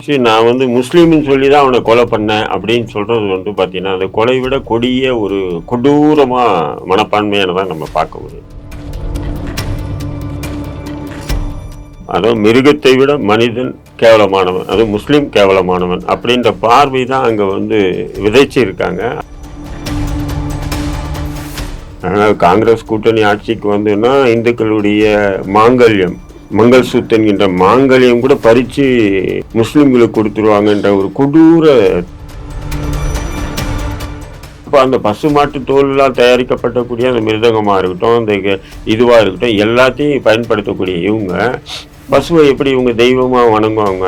நடந்துச்சு, நான் வந்து முஸ்லீம்னு சொல்லி தான் அவனை கொலை பண்ணேன் அப்படின்னு சொல்றது வந்து பார்த்தீங்கன்னா, அந்த கொலை விட கொடிய ஒரு கொடூரமா மனப்பான்மையானதான் நம்ம பார்க்க முடியும். அதுவும் மிருகத்தை விட மனிதன் கேவலமானவன், அதுவும் முஸ்லீம் கேவலமானவன் அப்படின்ற பார்வை தான் அங்கே வந்து விதைச்சு இருக்காங்க. அதனால் காங்கிரஸ் கூட்டணி ஆட்சிக்கு வந்துன்னா இந்துக்களுடைய மாங்கல்யம், மங்கள் சூத் என்கின்ற மாங்கல்யம் கூட பறித்து முஸ்லீம்களுக்கு கொடுத்துருவாங்கன்ற ஒரு கொடூர. இப்போ அந்த பசுமாட்டு தோல்லாம் தயாரிக்கப்பட்டக்கூடிய அந்த மிருதங்கமாக இருக்கட்டும், அந்த இதுவாக இருக்கட்டும், எல்லாத்தையும் பயன்படுத்தக்கூடிய இவங்க பசுவை எப்படி இவங்க தெய்வமாக வணங்குவாங்க?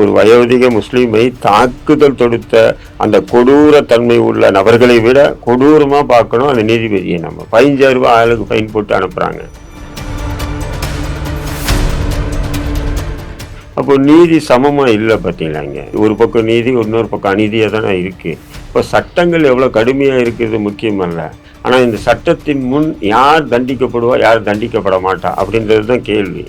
ஒரு வயோதிக முஸ்லீமை தாக்குதல் தொடுத்த அந்த கொடூர தன்மை உள்ள நபர்களை விட கொடூரமா பார்க்கணும் அந்த நீதிபதியை. நம்ம 15,000 ரூபாய் ஆளுக்கு ஃபைன் போட்டு அனுப்புறாங்க. அப்போ நீதி சமமா இல்லை பார்த்தீங்களா? இங்க ஒரு பக்கம் நீதி, இன்னொரு பக்கம் அநீதியாக தானே இருக்கு. இப்போ சட்டங்கள் எவ்வளோ கடுமையாக இருக்குது முக்கியமல்ல, ஆனால் இந்த சட்டத்தின் முன் யார் தண்டிக்கப்படுவா, யார் தண்டிக்கப்பட மாட்டா அப்படின்றது தான் கேள்வி.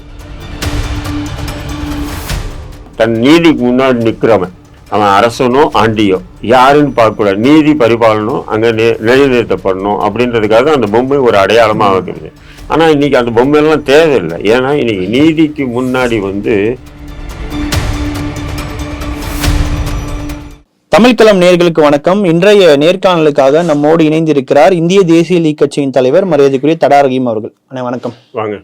தன் நீதிக்கு முன்னாடி நிற்கிறவன், அவன் அரசனோ ஆண்டியோ யாருன்னு பார்க்கக்கூடாது, நீதி பரிபாலனம் அங்கே நிலைநிறுத்தப்படணும் அப்படின்றதுக்காக அந்த பொம்மை ஒரு அடையாளமாக இருக்குது. ஆனால் இன்னைக்கு அந்த பொம்மையெல்லாம் தேவையில்லை. ஏன்னா இன்னைக்கு நீதிக்கு முன்னாடி வந்து தமிழ்களம் நேயர்களுக்கு வணக்கம். இன்றைய நேர்காணலுக்காக நம்மோடு இணைந்திருக்கிறார் இந்திய தேசிய லீக் கட்சியின் தலைவர் மரியாதைக்குரிய தடா ரஹீம் அவர்கள். வணக்கம். வாங்க.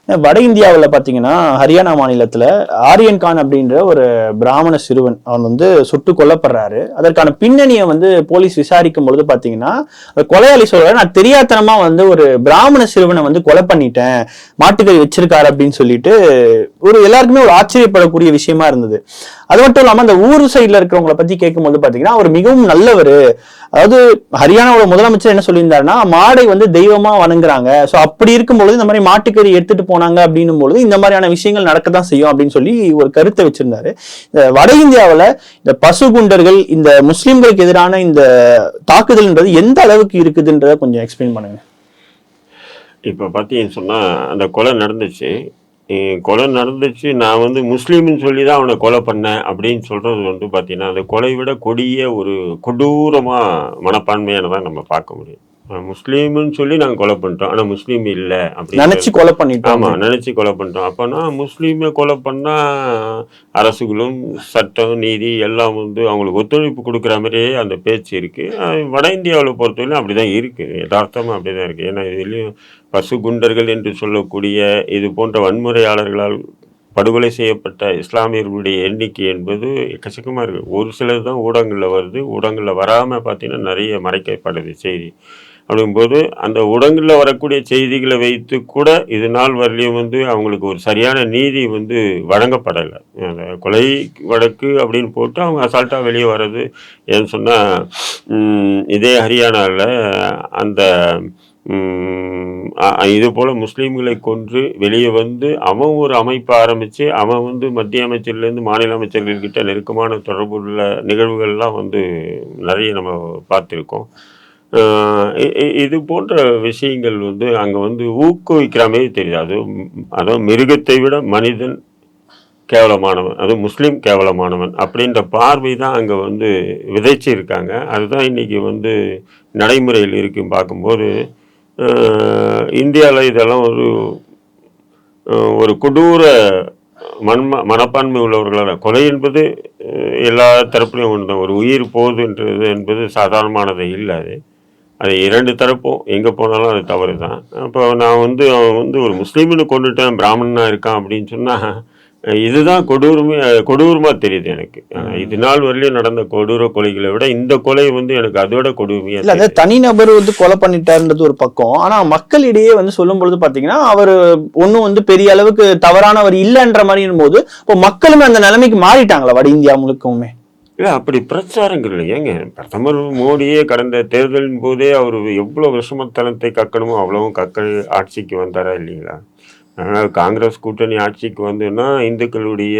வட இந்தியாவில் பார்த்தீங்கன்னா ஹரியானா மாநிலத்தில் ஆரியன் கான் அப்படின்ற ஒரு பிராமண சிறுவன் அவன் வந்து சுட்டு கொல்லப்படுறாரு. அதற்கான பின்னணியை வந்து போலீஸ் விசாரிக்கும் பொழுது பார்த்தீங்கன்னா கொலையாளி சொல்றாரு, நான் தெரியாதனமா வந்து ஒரு பிராமண சிறுவனை வந்து கொலை பண்ணிட்டேன், மாட்டுக்கறி வச்சிருக்காரு அப்படின்னு சொல்லிட்டு ஒரு எல்லாருக்குமே ஒரு ஆச்சரியப்படக்கூடிய விஷயமா இருந்தது. அது மட்டும் இல்லாமல் அந்த ஊர் சைட்ல இருக்கிறவங்களை பத்தி கேட்கும்போது பார்த்தீங்கன்னா அவர் மிகவும் நல்லவர். அதாவது ஹரியானாவோட முதலமைச்சர் என்ன சொல்லியிருந்தாருன்னா, மாடை வந்து தெய்வமா வணங்குறாங்க, ஸோ அப்படி இருக்கும்பொழுது இந்த மாதிரி மாட்டுக்கறி எடுத்துட்டு போனாங்க அப்படின்னும் பொழுது இந்த மாதிரியான விஷயங்கள் நடக்கத்தான் செய்யும் அப்படின்னு சொல்லி ஒரு கருத்தை வச்சிருந்தாரு. வட இந்தியாவில் இந்த பசு குண்டர்கள், இந்த முஸ்லிம்களுக்கு எதிரான இந்த தாக்குதல்ன்றது எந்த அளவுக்கு இருக்குதுன்றத கொஞ்சம் எக்ஸ்பிளைன் பண்ணுங்க. இப்போ பார்த்தீங்கன்னு சொன்னா அந்த கொலை நடந்துச்சு, நான் வந்து முஸ்லீம்னு சொல்லி தான் அவனை கொலை பண்ணேன் அப்படின்னு சொல்றது வந்து பார்த்தீங்கன்னா, அந்த கொலை விட கொடிய ஒரு கொடூரமா மனப்பான்மையானதான் நம்ம பார்க்க முடியும். முஸ்லீம்னு சொல்லி நாங்கள் கொலை பண்ணிட்டோம், ஆனால் முஸ்லீம் இல்லை அப்படின்னு நினைச்சு கொலை பண்ணிட்டோம். ஆமாம், நினச்சி கொலை பண்ணிட்டோம். அப்போனா முஸ்லீமை கொலை பண்ணால் அரசுகளும் சட்டம் நீதி எல்லாம் வந்து அவங்களுக்கு ஒத்துழைப்பு கொடுக்குற மாதிரியே அந்த பேச்சு இருக்குது. வட இந்தியாவில் பொறுத்தவரையிலும் அப்படி தான் இருக்குது, யதார்த்தமாக அப்படி தான் இருக்குது. ஏன்னா இதுலேயும் பசு குண்டர்கள் என்று சொல்லக்கூடிய இது போன்ற வன்முறையாளர்களால் படுகொலை செய்யப்பட்ட இஸ்லாமியர்களுடைய எண்ணிக்கை என்பது எக்கச்சக்கமாக இருக்குது. ஒரு சிலர் தான் ஊடகங்களில் வருது, ஊடகங்களில் வராமல் பார்த்தீங்கன்னா நிறைய மறைக்கப்படுது செய்தி. அப்படிங்கும்போது அந்த ஊடகங்களில் வரக்கூடிய செய்திகளை வைத்து கூட இது நாள் வரலையும் வந்து அவங்களுக்கு ஒரு சரியான நீதி வந்து வழங்கப்படலை. அந்த கொலை வழக்கு அப்படின்னு போட்டு அவங்க அசால்ட்டாக வெளியே வர்றது. ஏன்னு சொன்னால் இதே ஹரியானாவில் அந்த இது போல் முஸ்லீம்களை கொன்று வெளியே வந்து அவன் ஒரு அமைப்பை ஆரம்பித்து அவன் வந்து மத்திய அமைச்சர்லேருந்து மாநில அமைச்சர்கள்கிட்ட நெருக்கமான தொடர்புள்ள நிகழ்வுகள்லாம் வந்து நிறைய நம்ம பார்த்துருக்கோம். இது போன்ற விஷயங்கள் வந்து அங்கே வந்து ஊக்குவிக்கிற மாதிரி தெரியாது. அதுவும் மிருகத்தை விட மனிதன் கேவலமானவன், அதுவும் முஸ்லீம் கேவலமானவன் அப்படின்ற பார்வை தான் அங்கே வந்து விதைச்சு இருக்காங்க. அதுதான் இன்றைக்கி வந்து நடைமுறையில் இருக்குன்னு பார்க்கும்போது இந்தியாவில் இதெல்லாம் ஒரு கொடூர மனப்பான்மை உள்ளவர்களால் கொலை என்பது எல்லா தரப்புலையும் ஒன்று தான். ஒரு உயிர் போகுதுன்றது என்பது சாதாரணமானது இல்லை. அது இரண்டு தரப்பும் எங்கே போனாலும் அது தவறு தான். அப்போ நான் வந்து அவன் வந்து ஒரு முஸ்லீம்னு கொண்டுட்டேன், பிராமணனாக இருக்கான் அப்படின்னு சொன்னால் இதுதான் கொடூரமாக தெரியுது எனக்கு. இது நாள் வரலையும் நடந்த கொடூர கொலைகளை விட இந்த கொலை வந்து எனக்கு அதோட கொடுமையா இல்லை. அதை தனிநபர் வந்து கொலை பண்ணிட்டாருன்றது ஒரு பக்கம். ஆனால் மக்களிடையே வந்து சொல்லும் பொழுது பார்த்தீங்கன்னா அவர் ஒன்றும் வந்து பெரிய அளவுக்கு தவறானவர் இல்லைன்ற மாதிரியும் போது இப்போ மக்களுமே அந்த நிலைமைக்கு மாறிட்டாங்களா வட இந்தியா முழுக்கவுமே? இல்லை, அப்படி பிரச்சாரங்கள் இல்லை. ஏங்க, பிரதமர் மோடியே கடந்த தேர்தலின் போதே அவர் எவ்வளோ விஷமத்தனத்தை கக்கணுமோ அவ்வளவும் ஆட்சிக்கு வந்தாரா இல்லைங்களா? அதனால் காங்கிரஸ் கூட்டணி ஆட்சிக்கு வந்துன்னா இந்துக்களுடைய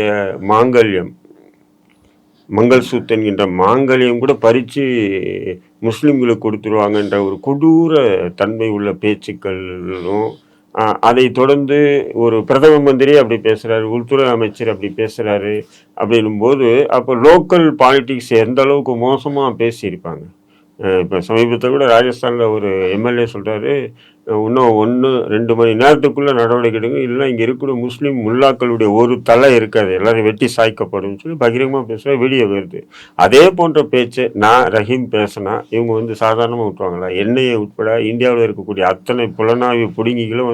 மாங்கல்யம், மங்கள் சூத் என்கின்ற மாங்கல்யம் கூட பறித்து முஸ்லீம்களுக்கு கொடுத்துருவாங்கன்ற ஒரு கொடூர தன்மை உள்ள பேச்சுக்களும் அதை தொடர்ந்து ஒரு பிரதம மந்திரி அப்படி பேசுகிறாரு, உள்துறை அமைச்சர் அப்படி பேசுகிறாரு அப்படின்னும்போது அப்போ லோக்கல் பாலிட்டிக்ஸ் எந்த அளவுக்கு மோசமாக பேசியிருப்பாங்க. இப்போ சமீபத்தில் கூட ராஜஸ்தானில் ஒரு எம்எல்ஏ சொல்கிறாரு, இன்னும் 1-2 மணி நேரத்துக்குள்ளே நடவடிக்கை எடுங்க, இல்லைன்னா இங்கே இருக்கிற முஸ்லீம் முல்லாக்களுடைய ஒரு தலை இருக்காது, எல்லாரும் வெட்டி சாய்க்கப்படும் சொல்லி பகிரங்கமாக பேசுகிற வீடியோ வருது. அதே போன்ற பேச்சு நான் ரஹீம் பேசினா இவங்க சாதாரணமாக விட்டுருவாங்களா? என்னையை உட்பட இந்தியாவில் இருக்கக்கூடிய அத்தனை புலனாய்வு பிடுங்கிகளும்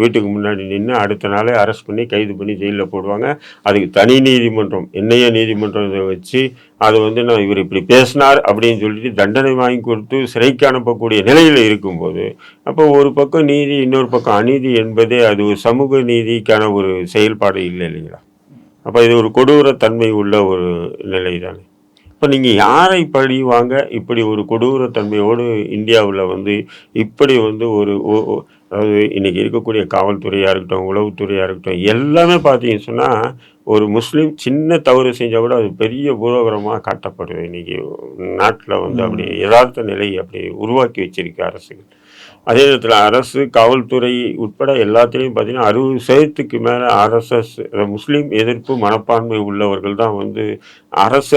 வீட்டுக்கு முன்னாடி நின்று அடுத்த நாளே அரெஸ்ட் பண்ணி கைது பண்ணி ஜெயிலில் போடுவாங்க. அதுக்கு தனி நீதிமன்றம், என்னைய நீதிமன்றம் இதை வச்சு அது நான் இவர் இப்படி பேசினார் அப்படின்னு சொல்லிட்டு தண்டனை வாங்கி கொடுத்து சிறைக்கு அனுப்பக்கூடிய நிலையில் இருக்கும்போது, அப்போ ஒரு பக்கம் நீதி, இன்னொரு பக்கம் அநீதி என்பதே அது ஒரு சமூக நீதிக்கான ஒரு செயல்பாடு இல்லை இல்லைங்களா? அப்போ இது ஒரு கொடூர தன்மை உள்ள ஒரு நிலை தானே. இப்போ நீங்கள் யாரை பழி வாங்க இப்படி ஒரு கொடூர தன்மையோடு இந்தியாவில் இப்படி ஒரு அதாவது இன்றைக்கி இருக்கக்கூடிய காவல்துறையாக இருக்கட்டும், உளவுத்துறையாக இருக்கட்டும், எல்லாமே பார்த்தீங்கன்னு சொன்னால் ஒரு முஸ்லீம் சின்ன தவறு செஞ்சால் கூட அது பெரிய பூர்வகரமாக காட்டப்படுது. இன்றைக்கி நாட்டில் அப்படி யதார்த்த நிலை அப்படி உருவாக்கி வச்சிருக்கு அரசுகள். அதே நேரத்தில் அரசு, காவல்துறை உட்பட எல்லாத்துலேயும் பார்த்தீங்கன்னா 60% மேலே RSS முஸ்லீம் எதிர்ப்பு மனப்பான்மை உள்ளவர்கள் தான் அரசு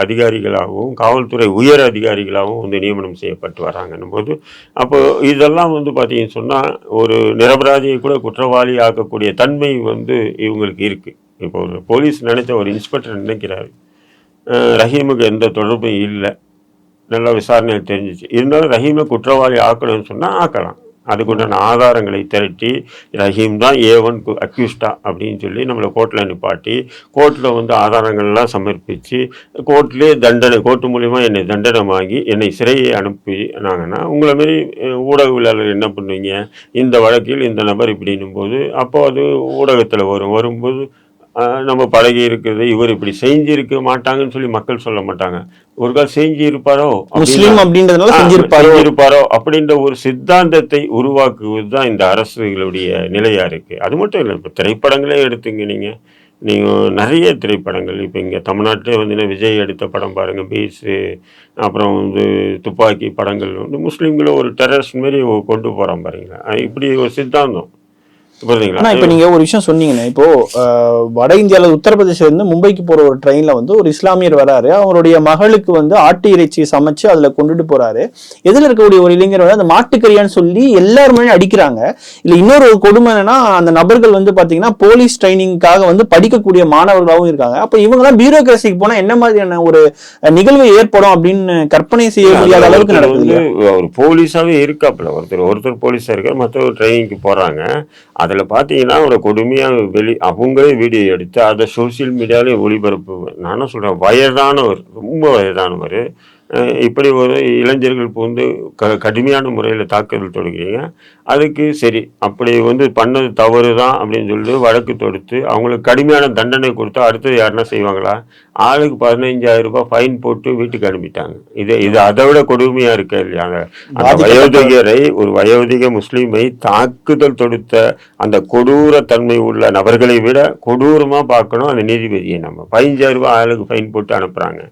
அதிகாரிகளாகவும் காவல்துறை உயர் அதிகாரிகளாகவும் நியமனம் செய்யப்பட்டு வராங்கன்னும் போது, அப்போ இதெல்லாம் பார்த்தீங்கன்னு சொன்னால் ஒரு நிரபராதியை கூட குற்றவாளி ஆக்கக்கூடிய தன்மை இவங்களுக்கு இருக்குது. இப்போ ஒரு போலீஸ் நினைச்ச ஒரு இன்ஸ்பெக்டர் நினைக்கிறாரு, ரஹீமுக்கு எந்த தொடர்பும் இல்லை, நல்லா விசாரணையில் தெரிஞ்சிச்சு, இருந்தாலும் ரஹீமை குற்றவாளி ஆக்கணும்னு சொன்னால் ஆக்கலாம். அதுக்குண்டான ஆதாரங்களை திரட்டி ரஹீம் தான் A1 அக்யூஸ்டா அப்படின்னு சொல்லி நம்மளை கோர்ட்டில் நிப்பாட்டி கோர்ட்டில் ஆதாரங்கள்லாம் சமர்ப்பித்து கோர்ட்லேயே கோர்ட்டு மூலிமா என்னை தண்டனை வாங்கி என்னை சிறையை அனுப்பினாங்கன்னா உங்களை மாரி ஊடகவியலாளர் என்ன பண்ணுவீங்க, இந்த வழக்கில் இந்த நபர் இப்படின்னும் போது அப்போ அது ஊடகத்தில் வரும்போது நம்ம பழகி இருக்கிறது, இவர் இப்படி செஞ்சிருக்க மாட்டாங்கன்னு சொல்லி மக்கள் சொல்ல மாட்டாங்க. ஒரு கால் செஞ்சிருப்பாரோ செஞ்சிருப்பாரோ அப்படின்ற ஒரு சித்தாந்தத்தை உருவாக்குவது தான் இந்த அரசுகளுடைய நிலையா இருக்கு. அது மட்டும் இல்லை, இப்போ திரைப்படங்களே எடுத்துங்க, நீங்கள் நிறைய திரைப்படங்கள் இப்போ இங்கே தமிழ்நாட்டிலே விஜய் எடுத்த படம் பாருங்கள், பீஸு, அப்புறம் துப்பாக்கி படங்கள் முஸ்லீம்களை ஒரு டெரரிஸ்ட் மாரி கொண்டு போகிறான் பாருங்களா. இப்படி ஒரு சித்தாந்தம். இப்ப நீங்க ஒரு விஷயம் சொன்னீங்கன்னா, இப்போ வட இந்தியாவில் உத்தரப்பிரதேச மும்பைக்கு போற ஒரு ட்ரெயின்ல ஒரு இஸ்லாமியர் வராரு, அவருடைய மகளுக்கு ஆட்டு இறைச்சி சமைச்சு அதுல கொண்டுட்டு போறாரு. எதில் இருக்கக்கூடிய ஒரு இளைஞர் அந்த மாட்டுக்கறியான்னு சொல்லி எல்லாருமே அடிக்கிறாங்க. இல்ல இன்னொரு ஒரு கொடுமை என்னன்னா, அந்த நபர்கள் பாத்தீங்கன்னா போலீஸ் ட்ரைனிங்காக படிக்கக்கூடிய மாணவர்களாகவும் இருக்காங்க. அப்ப இவங்க எல்லாம் பியூரோகிராசிக்கு போனா என்ன மாதிரியான ஒரு நிகழ்வு ஏற்படும் அப்படின்னு கற்பனை செய்ய முடியாத அளவுக்கு நடக்குது. ஒரு போலீஸாவே இருக்காப்புல, ஒருத்தர் போலீஸா இருக்காரு, மற்றவர் ட்ரைனிங்க்கு போறாங்க. அதில் பார்த்தீங்கன்னா அவரை கொடுமையாக அவங்களே வீடியோ எடுத்து அதை சோசியல் மீடியாவிலே ஒளிபரப்பு. நானும் சொல்கிறேன், வயதானவர், ரொம்ப வயதானவர், இப்படி ஒரு இளைஞர்கள் கடுமையான முறையில் தாக்குதல் தொடுக்கிறீங்க. அதுக்கு சரி அப்படி பண்ணது தவறு தான் அப்படின்னு சொல்லிட்டு வழக்கு தொடுத்து அவங்களுக்கு கடுமையான தண்டனை கொடுத்தா அடுத்தது யாருன்னா செய்வாங்களா? ஆளுக்கு 15,000 ரூபாய் ஃபைன் போட்டு வீட்டுக்கு அனுப்பிட்டாங்க. இது அதை விட கொடுமையாக இருக்க இல்லையாங்க. அந்த வயோதிகரை, ஒரு வயோதிக முஸ்லீமை தாக்குதல் தொடுத்த அந்த கொடூர தன்மை உள்ள நபர்களை விட கொடூரமாக பார்க்கணும் அந்த நீதிபதியை. நம்ம 15,000 ரூபாய் ஆளுக்கு ஃபைன் போட்டு அனுப்புகிறாங்க.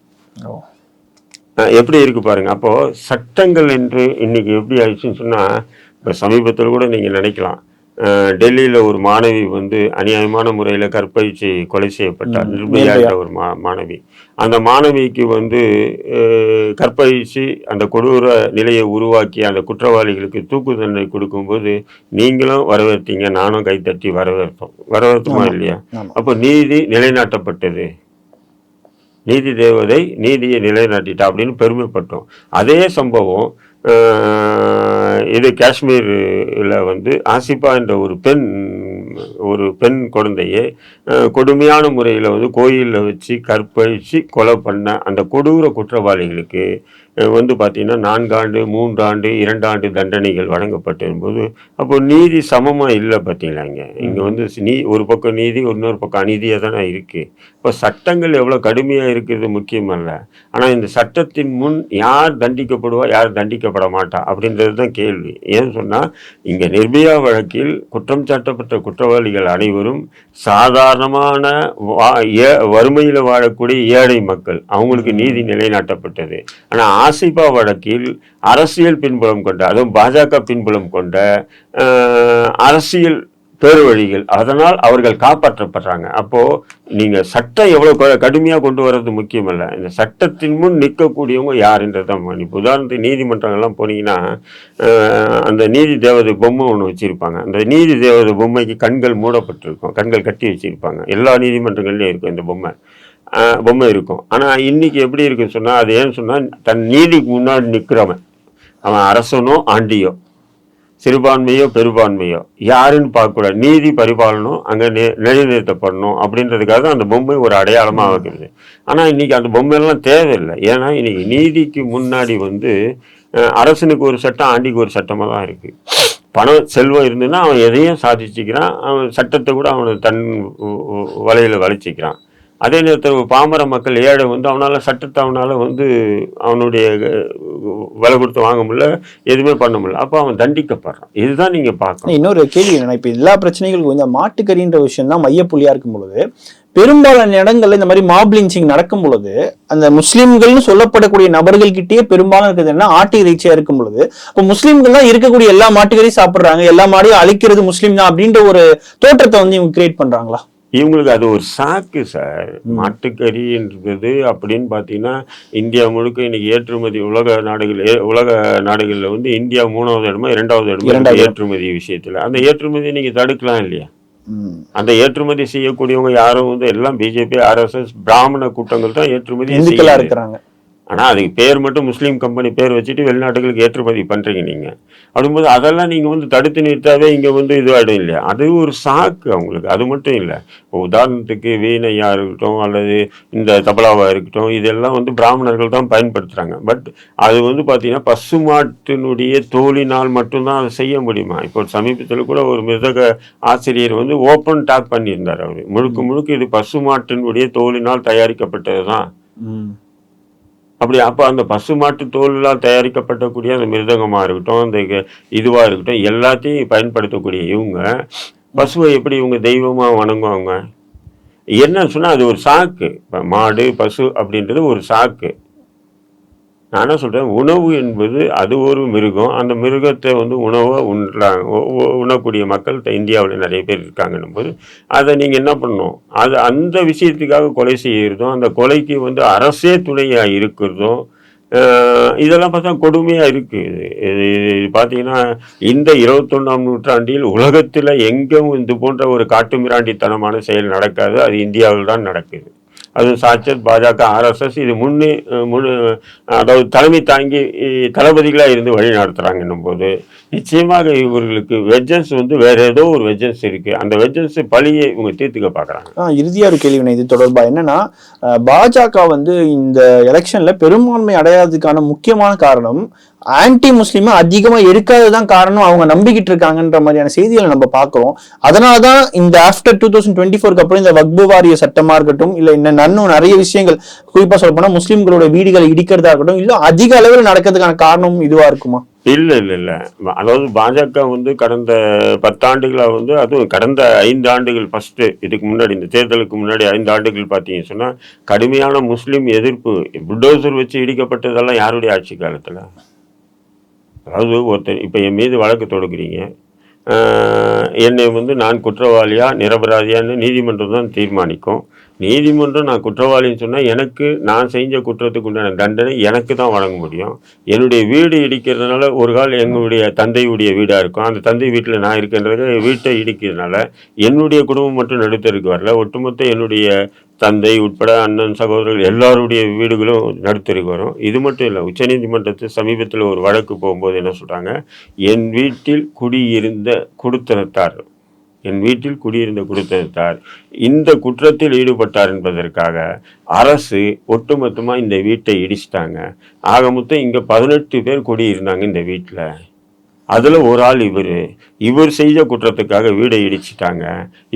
எப்படி இருக்கு பாருங்க. அப்போ சட்டங்கள் என்று இன்னைக்கு எப்படி ஆயிடுச்சுன்னு சொன்னா, இப்போ சமீபத்தில் கூட நீங்க நினைக்கலாம், டெல்லியில ஒரு மாணவி அநியாயமான முறையில் கற்பழிச்சு கொலை செய்யப்பட்டார். நிர்பயா என்ற ஒரு மாணவி. அந்த மாணவிக்கு கற்பழிச்சு அந்த கொடூர நிலையை உருவாக்கி அந்த குற்றவாளிகளுக்கு தூக்கு தண்டனை கொடுக்கும்போது நீங்களும் வரவேற்றீங்க, நானும் கைத்தட்டி வரவேற்றோமா இல்லையா? அப்போ நீதி நிலைநாட்டப்பட்டது, நீதி தேவதை நீதியை நிலைநாட்டிட்டா அப்படின்னு பெருமைப்பட்டோம். அதே சம்பவம் இது காஷ்மீரில் ஆசிஃபா என்ற ஒரு பெண் குழந்தையை கொடுமையான முறையில் கோயிலில் வச்சு கற்பழித்து கொலை பண்ண அந்த கொடூர குற்றவாளிகளுக்கு பார்த்தீங்கன்னா 4 ஆண்டு 3 ஆண்டு 2 ஆண்டு தண்டனைகள் வழங்கப்பட்டிருக்கும்போது அப்போ நீதி சமமாக இல்லை பார்த்தீங்களா? இங்கே ஒரு பக்கம் நீதி, இன்னொரு பக்கம் அநீதியாக தானே இருக்குது. இப்போ சட்டங்கள் எவ்வளோ கடுமையாக இருக்கிறது முக்கியமல்ல, ஆனால் இந்த சட்டத்தின் முன் யார் தண்டிக்கப்படுவா யார் தண்டிக்கப்பட மாட்டா அப்படின்றது தான் கேள்வி. ஏன்னு சொன்னால் இங்கே நிர்பயா வழக்கில் குற்றம் சாட்டப்பட்ட குற்றவாளிகள் அனைவரும் சாதாரணமான வறுமையில் வாழக்கூடிய ஏழை மக்கள், அவங்களுக்கு நீதி நிலைநாட்டப்பட்டது. ஆனால் ஆசிபா வழக்கில் அரசியல் பின்புலம் கொண்ட, அதுவும் பாஜக பின்புலம் கொண்ட அரசியல் பேருவழிகள், அதனால் அவர்கள் காப்பாற்றப்படுறாங்க. அப்போ நீங்க சட்டம் எவ்வளவு கடுமையா கொண்டு வர்றது முக்கியம் இல்ல, இந்த சட்டத்தின் முன் நிற்கக்கூடியவங்க யாருன்றதுதான். இப்போ உதாரணத்துக்கு நீதிமன்றங்கள்லாம் போனீங்கன்னா அந்த நீதி தேவதை பொம்மை ஒன்று வச்சிருப்பாங்க. அந்த நீதி தேவதை பொம்மைக்கு கண்கள் மூடப்பட்டிருக்கும், கண்கள் கட்டி வச்சிருப்பாங்க. எல்லா நீதிமன்றங்கள்லயும் இருக்கும் இந்த பொம்மை இருக்கும். ஆனா இன்னைக்கு எப்படி இருக்குன்னு சொன்னா, அது ஏன்னு சொன்னா, தன் நீதிக்கு முன்னாடி நிற்கிறவன், அவன் அரசனோ ஆண்டியோ சிறுபான்மையோ பெரும்பான்மையோ யாருன்னு பார்க்கக்கூடாது, நீதி பரிபாலனம் அங்கே நிலைநிறுத்தப்படணும் அப்படின்றதுக்காக அந்த பொம்மை ஒரு அடையாளமாக வைக்கிறது. ஆனால் இன்னைக்கு அந்த பொம்மையெல்லாம் தேவையில்லை. ஏன்னா இன்னைக்கு நீதிக்கு முன்னாடி அரசனுக்கு ஒரு சட்டம், ஆண்டிக்கு ஒரு சட்டமாக தான் இருக்கு. பணம் செல்வம் இருந்ததுன்னா அவன் எதையும் சாதிச்சுக்கிறான், அவன் சட்டத்தை கூட அவனை தன் வலையில் வளைச்சிக்கிறான். அதே நேரத்தில் பாமர மக்கள் ஏழை அவனால் சட்டத்தை அவனுடைய விலை கொடுத்து வாங்க முடியல, எதுவுமே பண்ண முடியல. அப்போ அவன் தண்டிக்கப்படுறான். இதுதான் நீங்க பார்க்கணும். இன்னொரு கேள்வி என்னன்னா, இப்போ எல்லா பிரச்சனைகளுக்கும் இந்த மாட்டுக்கறின்ற விஷயம் தான் மையப்புள்ளியா இருக்கும் பொழுது, பெரும்பாலான இடங்கள்ல இந்த மாதிரி மாப் லிஞ்சிங் நடக்கும் பொழுது அந்த முஸ்லிம்கள்னு சொல்லப்படக்கூடிய நபர்கள் கிட்டேயே பெரும்பாலும் இருக்குது என்ன, ஆட்டு இறைச்சியா இருக்கும் பொழுது, இப்போ முஸ்லிம்கள் தான் இருக்கக்கூடிய எல்லா மாட்டுக்கறியும் சாப்பிடுறாங்க, எல்லா மாடையும் அழிக்கிறது முஸ்லீம் தான் அப்படின்ற ஒரு தோற்றத்தை இவங்க கிரியேட் பண்றாங்களா? இவங்களுக்கு அது ஒரு சாக்கு சார். மாட்டுக்கறின்றது அப்படின்னு பார்த்தீங்கன்னா, இந்தியா முழுக்க இன்னைக்கு ஏற்றுமதி உலக நாடுகளில் இந்தியா 3வது இடமா 2வது இடமா ஏற்றுமதி விஷயத்துல. அந்த ஏற்றுமதி நீங்க தடுக்கலாம் இல்லையா? அந்த ஏற்றுமதி செய்யக்கூடியவங்க யாரும் எல்லாம் பிஜேபி, RSS, பிராமண கூட்டங்கள் தான் ஏற்றுமதி இருக்கிறாங்க. ஆனா அதுக்கு பேர் மட்டும் முஸ்லீம் கம்பெனி பேர் வச்சுட்டு வெளிநாட்டுகளுக்கு ஏற்றுமதி பண்றீங்க நீங்க. அப்படிங்கும்போது அதெல்லாம் நீங்க தடுத்து நிறுத்தாவே இங்க இதுவாயிடும் இல்லையா? அது ஒரு சாக்கு அவங்களுக்கு. அது மட்டும் இல்லை, இப்போ உதாரணத்துக்கு வீணையா இருக்கட்டும் அல்லது இந்த தபலாவா இருக்கட்டும், இதெல்லாம் பிராமணர்கள் தான் பயன்படுத்துறாங்க. பட் அது பார்த்தீங்கன்னா பசுமாட்டினுடைய தோலினால் மட்டும்தான் அதை செய்ய முடியுமா? இப்போ சமீபத்தில் கூட ஒரு மிருதக ஆசிரியர் ஓப்பன் டாக் பண்ணியிருந்தார். அவரு முழுக்க இது பசுமாட்டினுடைய தோலினால் தயாரிக்கப்பட்டது தான். அப்போ அந்த பசுமாட்டு தோலால் தயாரிக்கப்பட்டக்கூடிய அந்த மிருதங்கமாக இருக்கட்டும், அந்த இதுவாக இருக்கட்டும், எல்லாத்தையும் பயன்படுத்தக்கூடிய இவங்க பசுவை எப்படி இவங்க தெய்வமாக வணங்குவாங்க? என்னன்னு சொன்னால் அது ஒரு சாக்கு. இப்போ மாடு பசு அப்படின்றது ஒரு சாக்கு. நான் என்ன சொல்கிறேன், உணவு என்பது அது ஒரு மிருகம். அந்த மிருகத்தை உணவை உண்ணக்கூடிய மக்கள் இந்தியாவில் நிறைய பேர் இருக்காங்கன்னும் போது அதை நீங்கள் என்ன பண்ணணும், அது அந்த விஷயத்துக்காக கொலை செய்கிறதும், அந்த கொலைக்கு அரசே துணையாக இருக்கிறதும், இதெல்லாம் பார்த்தா கொடுமையாக இருக்குது. இது பார்த்தீங்கன்னா இந்த 21ஆம் நூற்றாண்டில் உலகத்தில் எங்கும் இது போன்ற ஒரு காட்டுமிராண்டித்தனமான செயல் நடக்காது. அது இந்தியாவில் தான் நடக்குது. அது சாட்சத் பாஜக, RSS இது அதாவது தலைமை தாங்கி தளபதிகளாக இருந்து வழி நடத்துகிறாங்கன்னும் போது நிச்சயமாக இவர்களுக்கு வெஜன்ஸ் வேற ஏதோ ஒரு வெஜன்ஸ் இருக்கு. அந்த வெஜன்ஸ் பழியை இவங்க தீர்த்துக்க பார்க்குறாங்க. இறுதியா ஒரு கேள்வி இது தொடர்பா என்னன்னா, பாஜக இந்த எலெக்ஷன்ல பெரும்பான்மை அடையாததுக்கான முக்கியமான காரணம் ஆன்டி முஸ்லீமா அதிகமா எடுக்காததான் காரணம், அவங்க நம்பிக்கிட்டு இருக்காங்கன்ற மாதிரியான செய்திகளை நம்ம பார்க்கிறோம். அதனாலதான் இந்த ஆஃப்டர் 2024 அப்புறம் இந்த வக்பு வாரிய சட்டமா இருக்கட்டும், இல்ல இன்னும் நிறைய விஷயங்கள், குறிப்பா சொல்ல போனா முஸ்லீம்களோட வீடுகளை இடிக்கிறதா இருக்கட்டும், இல்ல அதிக அளவில் நடக்கிறதுக்கான காரணம் இதுவா இருக்குமா? இல்ல. அதாவது பாஜக கடந்த 10 ஆண்டுகளா அதுவும் கடந்த 5 ஆண்டுகள் ஃபர்ஸ்ட் இதுக்கு முன்னாடி இந்த தேர்தலுக்கு முன்னாடி 5 ஆண்டுகள் பார்த்தீங்கன்னு சொன்னா கடுமையான முஸ்லீம் எதிர்ப்பு. புல்டோசர் வச்சு இடிக்கப்பட்டதெல்லாம் யாருடைய ஆட்சி காலத்துல? அதாவது ஒருத்தர் இப்போ என் மீது வழக்கு தொடுக்கிறீங்க, என்னை நான் குற்றவாளியா நிரபராதியான்னு நீதிமன்றம் தான் தீர்மானிக்கும். நீதிமன்றம் நான் குற்றவாளின்னு சொன்னால் எனக்கு நான் செஞ்ச குற்றத்துக்கு உண்டான தண்டனை எனக்கு தான் வழங்க முடியும். என்னுடைய வீடு இடிக்கிறதுனால ஒரு கால் எங்களுடைய தந்தையுடைய வீடாக இருக்கும், அந்த தந்தை வீட்டில் நான் இருக்கின்றது வீட்டை இடிக்கிறதுனால என்னுடைய குடும்பம் மட்டும் நடுத்தருக்கு வரல, ஒட்டுமொத்த என்னுடைய தந்தை உட்பட அண்ணன் சகோதரர்கள் எல்லாருடைய வீடுகளும் நடுத்தருக்கு வரும். இது மட்டும் இல்லை, உச்சநீதிமன்றத்தில் சமீபத்தில் ஒரு வழக்கு போகும்போது என்ன சொல்கிறாங்க, என் வீட்டில் குடியிருந்த குடித்தனத்தார் இந்த குற்றத்தில் ஈடுபட்டார் என்பதற்காக அரசு ஒட்டுமொத்தமாக இந்த வீட்டை இடிச்சிட்டாங்க. ஆக மொத்தம் இங்கே 18 பேர் குடியிருந்தாங்க இந்த வீட்டில். அதில் ஒரு ஆள் இவர் செய்த குற்றத்துக்காக வீடை இடிச்சிட்டாங்க.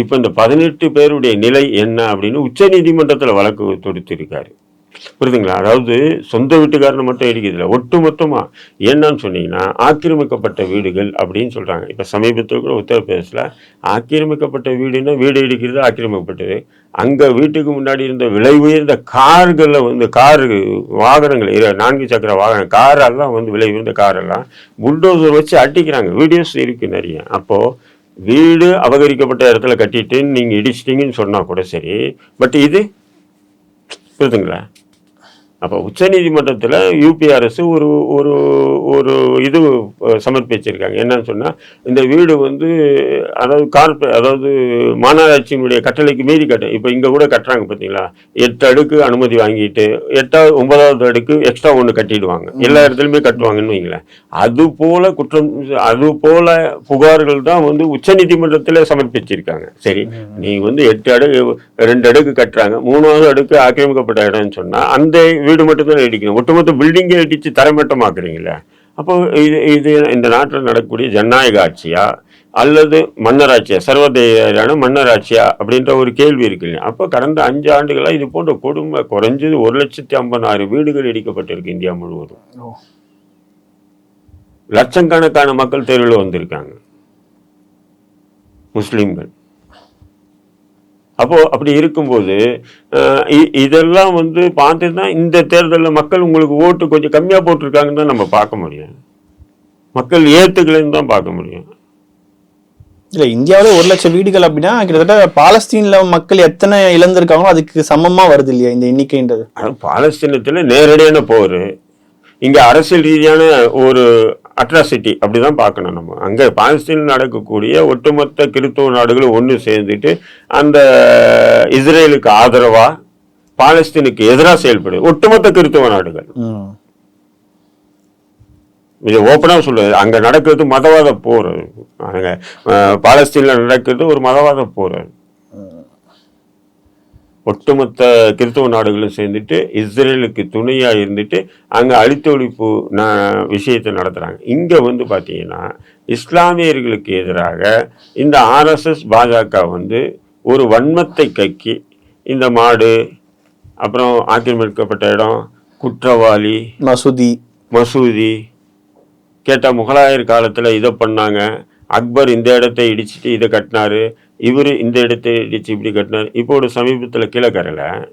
இப்போ இந்த 18 பேருடைய நிலை என்ன அப்படின்னு உச்ச நீதிமன்றத்தில் வழக்கு தொடுத்திருக்காரு. புரியுதுங்களா? அதாவது சொந்த வீட்டுக்காரனை மட்டும் இடிக்கிறதுல ஒட்டு மொத்தமா என்னன்னு சொன்னீங்கன்னா, ஆக்கிரமிக்கப்பட்ட வீடுகள் அப்படின்னு சொல்றாங்க. இப்ப சமீபத்தில் கூட உத்தரப்பிரதேசல ஆக்கிரமிக்கப்பட்ட வீடுன்னா வீடு இடிக்கிறது ஆக்கிரமிக்கப்பட்டது. அங்க வீட்டுக்கு முன்னாடி இருந்த விலை உயர்ந்த கார்களை வந்து வாகனங்கள் 4 சக்கர வாகனம் காரெல்லாம் வந்து விலை உயர்ந்த காரெல்லாம் புல்டோசர் வச்சு அடிக்கிறாங்க. வீடியோஸ் இருக்கு நிறைய. அப்போ வீடு அபகரிக்கப்பட்ட இடத்துல கட்டிட்டு நீங்க இடிச்சிட்டீங்கன்னு சொன்னா கூட சரி, பட் இது புரியுதுங்களா? அப்போ உச்சநீதிமன்றத்தில் யூபி அரசு ஒரு ஒரு ஒரு இது சமர்ப்பிச்சிருக்காங்க. என்னன்னு சொன்னால், இந்த வீடு வந்து அதாவது மாநகராட்சியினுடைய கட்டளைக்கு மீறி இப்போ இங்கே கூட கட்டுறாங்க பார்த்தீங்களா, 8 அடுக்கு அனுமதி வாங்கிட்டு 8வது 9வது அடுக்கு எக்ஸ்ட்ரா ஒன்று கட்டிடுவாங்க. எல்லா இடத்துலையுமே கட்டுவாங்கன்னு வைங்களேன். அது போல புகார்கள் தான் வந்து உச்சநீதிமன்றத்தில் சமர்ப்பிச்சிருக்காங்க. சரி, நீ வந்து 8 அடுக்கு 2 அடுக்கு கட்டுறாங்க, 3வது அடுக்கு ஆக்கிரமிக்கப்பட்ட இடம்னு சொன்னால் அந்த வீடு மட்டும்தான் இடிக்கணும். ஒட்டுமொத்த பில்டிங்கை இடிச்சு தரைமட்டமாக்குறீங்களே. அப்போ இது இந்த நாட்டில் நடக்கக்கூடிய ஜனநாயக ஆட்சியா அல்லது மன்னராட்சியா, சர்வதேயான மன்னராட்சியா அப்படின்ற ஒரு கேள்வி இருக்கு இல்லையா? அப்போ கடந்த 5 ஆண்டுகளாக இது போன்ற கொடுமை குறைஞ்சது 1,56,000 வீடுகள் இடிக்கப்பட்டிருக்கு இந்தியா முழுவதும். லட்சக்கணக்கான மக்கள் தெருவில் வந்திருக்காங்க, முஸ்லிம்கள். அப்போ அப்படி இருக்கும்போது இதெல்லாம் வந்து பார்த்து தான் இந்த தேர்தலில் மக்கள் உங்களுக்கு ஓட்டு கொஞ்சம் கம்மியாக போட்டிருக்காங்கன்னு தான் நம்ம பார்க்க முடியும். மக்கள் ஏத்துக்கலைன்னு தான் பார்க்க முடியும். இல்லை, இந்தியாவில் 1,00,000 வீடுகள் அப்படின்னா கிட்டத்தட்ட பாலஸ்தீனில் மக்கள் எத்தனை இழந்திருக்காங்களோ அதுக்கு சமமாக வருது இல்லையா இந்த எண்ணிக்கைன்றது? பாலஸ்தீனத்தில் நேரடியான போர், இங்கே அரசியல் ரீதியான ஒரு அட்ராசிட்டி அப்படிதான் பார்க்கணும் நம்ம. அங்கே பாலஸ்தீனில் நடக்கக்கூடிய ஒட்டுமொத்த கிறிஸ்தவ நாடுகளும் ஒன்று சேர்ந்துட்டு அந்த இஸ்ரேலுக்கு ஆதரவா பாலஸ்தீனுக்கு எதிராக செயல்படுது ஒட்டுமொத்த கிறிஸ்தவ நாடுகள். இது ஓப்பனாக சொல்லுது. அங்கே நடக்கிறது மதவாத போர். அங்கே பாலஸ்தீனில் நடக்கிறது ஒரு மதவாத போர். ஒட்டுமொத்த கிறிஸ்தவ நாடுகளும் சேர்ந்துட்டு இஸ்ரேலுக்கு துணையாக இருந்துட்டு அங்கே அழித்து ஒழிப்பு விஷயத்தை நடத்துகிறாங்க. இங்கே வந்து பார்த்தீங்கன்னா இஸ்லாமியர்களுக்கு எதிராக இந்த ஆர்எஸ்எஸ் பாஜக வந்து ஒரு வன்மத்தை கக்கி இந்த மாடு, அப்புறம் ஆக்கிரமிக்கப்பட்ட இடம், குற்றவாளி, மசூதி கேட்டால் முகலாயர் காலத்தில் இதை பண்ணாங்க, அக்பர் இந்த இடத்தை இடிச்சிட்டு இதை கட்டினாரு, இவர் இந்த இடத்தை இடிச்சு இப்படி கட்டினார். இப்போ ஒரு சமீபத்தில் கீழக்கரையில்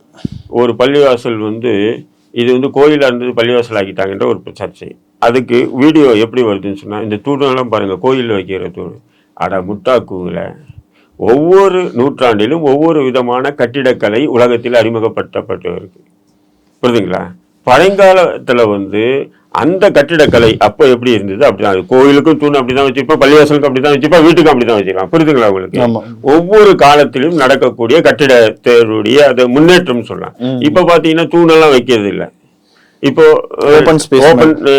ஒரு பள்ளிவாசல் வந்து இது வந்து கோயிலாக இருந்தது பள்ளிவாசல் ஆக்கிட்டாங்கன்ற ஒரு சர்ச்சை. அதுக்கு வீடியோ எப்படி வருதுன்னு சொன்னால், இந்த தூணெல்லாம் பாருங்கள், கோயிலில் வைக்கிற தூண். முட்டாக்கூவில் ஒவ்வொரு நூற்றாண்டிலும் ஒவ்வொரு விதமான கட்டிடக்கலை உலகத்தில் அறிமுகப்படுத்தப்பட்டு இருக்கு. புரியுதுங்களா? பழங்காலத்தில் வந்து அந்த கட்டிடக்கலை அப்போ எப்படி இருந்தது அப்படிதான். கோயிலுக்கும் தூண் அப்படிதான் வச்சிருப்போம், பள்ளிவாசலுக்கும் அப்படிதான் வச்சிருப்போம், வீட்டுக்கும் அப்படிதான் வச்சிருக்கான். புரியுதுங்களா உங்களுக்கு? ஒவ்வொரு காலத்திலும் நடக்கக்கூடிய கட்டிடத்தினுடைய அது முன்னேற்றம் சொல்லலாம். இப்ப பாத்தீங்கன்னா தூணெல்லாம் வைக்கிறது இல்லை, இப்போ ஓப்பன்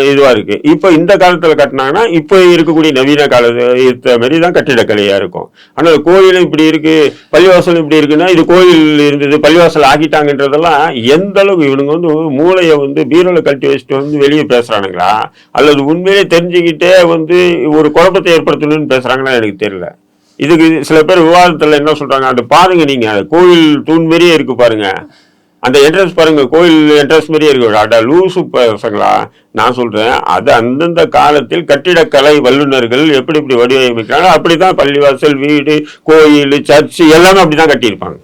இதுவா இருக்கு. இப்போ இந்த காலத்துல கட்டினாங்கன்னா இப்போ இருக்கக்கூடிய நவீன காலத்தை மாதிரி தான் கட்டிடக்கலையா இருக்கும். ஆனா கோயிலும் இப்படி இருக்கு, பள்ளிவாசலும் இப்படி இருக்குன்னா இது கோயில் இருந்தது பள்ளிவாசல் ஆக்கிட்டாங்கன்றதெல்லாம் எந்த அளவுக்கு இவனுங்க வந்து மூளையை வந்து பீரோல கட்டி வச்சுட்டு வந்து வெளியே பேசுறானுங்களா, அல்லது உண்மையிலே தெரிஞ்சுக்கிட்டே வந்து ஒரு குழப்பத்தை ஏற்படுத்தணும்னு பேசுறாங்களா எனக்கு தெரியல. இதுக்கு சில பேர் விவாதத்துல என்ன சொல்றாங்க, அது பாருங்க, நீங்க கோயில் தூண் மாரியே இருக்கு பாருங்க, அந்த என்ட்ரன்ஸ் பாருங்க, கோயில் என்ட்ரன்ஸ் மாதிரியே இருக்கு. லூசு பசங்களா, நான் சொல்றேன், அது அந்தந்த காலத்தில் கட்டிடக்கலை வல்லுநர்கள் எப்படி இப்படி வடிவமைக்கிறாங்க அப்படிதான் பள்ளிவாசல், வீடு, கோயில், சர்ச்சு எல்லாமே அப்படிதான் கட்டியிருப்பாங்க.